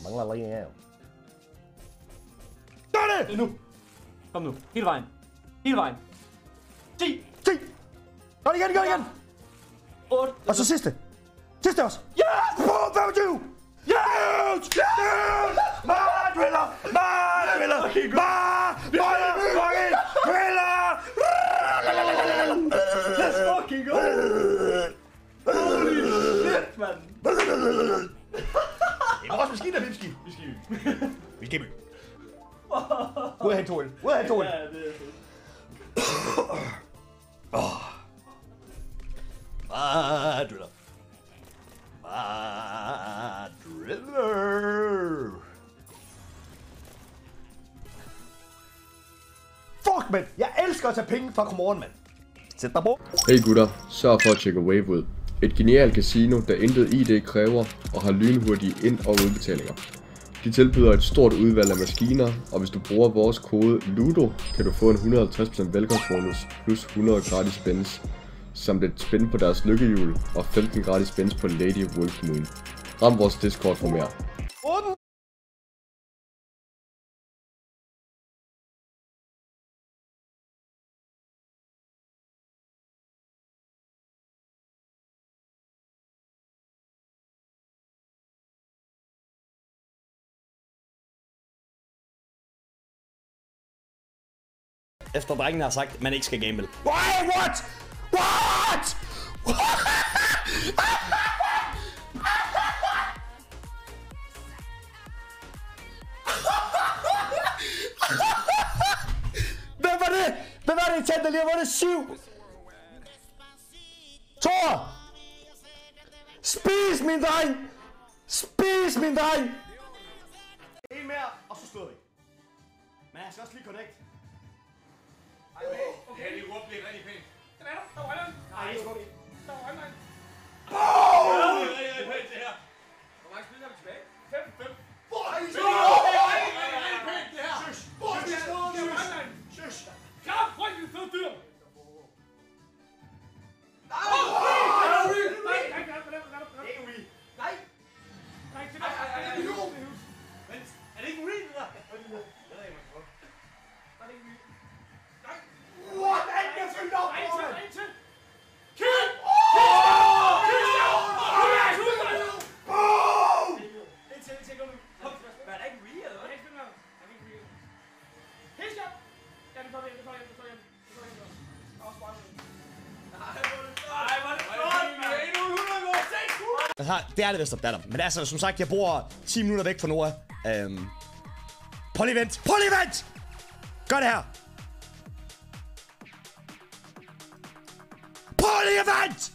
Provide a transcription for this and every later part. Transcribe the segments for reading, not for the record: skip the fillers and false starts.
Mangler allerede en af. Gør det! Nu! Kom nu. Hele vejen. Hele vejen. 10! 10! Gør det igen, gør det igen! 8. Og så sidste. Sidste også. Yes! På 25! Yes! Yes! Driller! Driller! Fucking driller! Let's fucking go! Holy shit, man! Det er vores maskine, der Vipski. Vi skal i by. Ud af hen 2-1. Ud af hen 2-1. Ja, det er fedt. Driller. Driller. Fuck, mand. Jeg elsker at tage penge fra Common, mand. Sæt dig på. Hey gutter, sørg for at tjekke Wave ud. Et genialt casino, der intet ID kræver og har lynhurtige ind- og udbetalinger. De tilbyder et stort udvalg af maskiner, og hvis du bruger vores kode LUDO, kan du få en 150% velkomstbonus plus 100 gratis spins, samt et spin på deres lykkehjul og 15 gratis spins på Lady Wolf Moon. Ram vores Discord for mere. Efter drengene har sagt, at man ikke skal gamble. Why? What? What? Hvem var det? Hvem var det, I tændte lige? Var det 7? Thor! Spis, min dreng! Spis, min dreng! En mere, og så stod vi. Men jeg skal også lige connect. Okay, det råb bliver rigtig pænt. Den er der. Der var den. Nej, det er ikke. Der var den. Det er rigtig pænt, det her. Hvor mange spil har vi tilbage? 5. Det er rigtig pænt, det her. Shush. Klar, frygtelig fed dyr. Det er det vist opdatter. Men altså, som sagt, jeg bor 10 minutter væk fra Nora. Polyvent! Polyvent! Gør det her! Polyvent!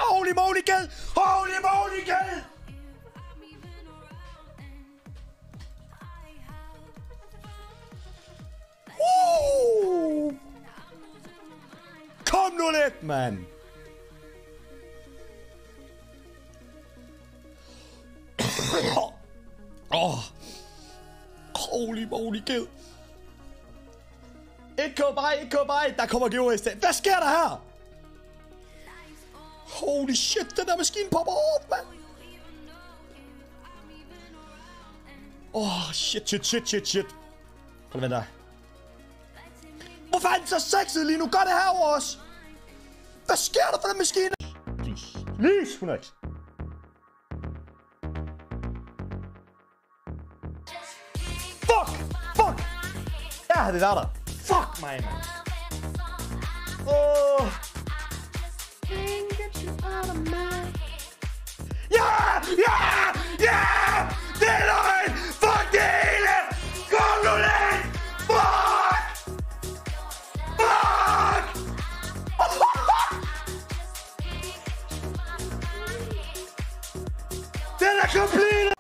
Holy moly, ged! Holy moly, ged! Kom nu lidt, mand! Holy moly, ged. Ikke gå bare. Der kommer giveaways til. Hvad sker der her? Holy shit, den der maskine popper op, mand. Shit. Prøv at vente. Hvor fanden så sexet lige nu? Gør det her over os. Hvad sker der for den maskine? Please, 100. Fuck! Ja, det der. Fuck mig, man. Ja! Det er løgn! Fuck det hele! Kom nu lidt! Fuck! Den er komplet!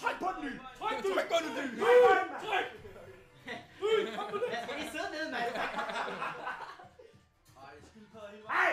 Tryk på den nye! Tryk på den nye! Tryk! Skal I sidde ned, mand? Ej!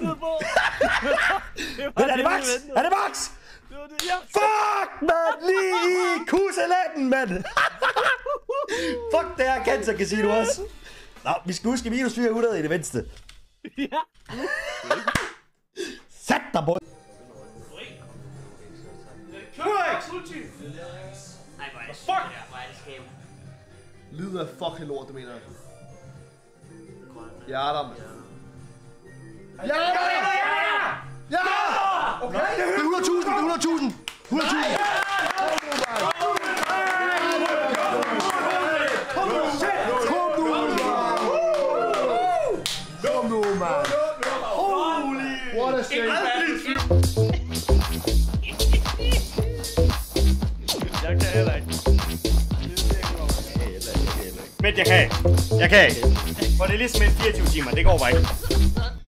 Men er det max? Er det max? Fuck, mand! Lige i kuselaten, mand! Fuck, det her Cancer Casino også. Nå, vi skal huske minus 400 i det mindste. Ja. Sat dig på. Lyder af fucking lort, det mener jeg. Ja, der, mand. Ja! Ja! Okay. Det er 100.000, det er 100.000. 100.000. Kom nu, mand. Holy. What a shame. Jeg kan heller ikke. Men jeg kan. For det er ligesom en 24 timer, det går bare ikke.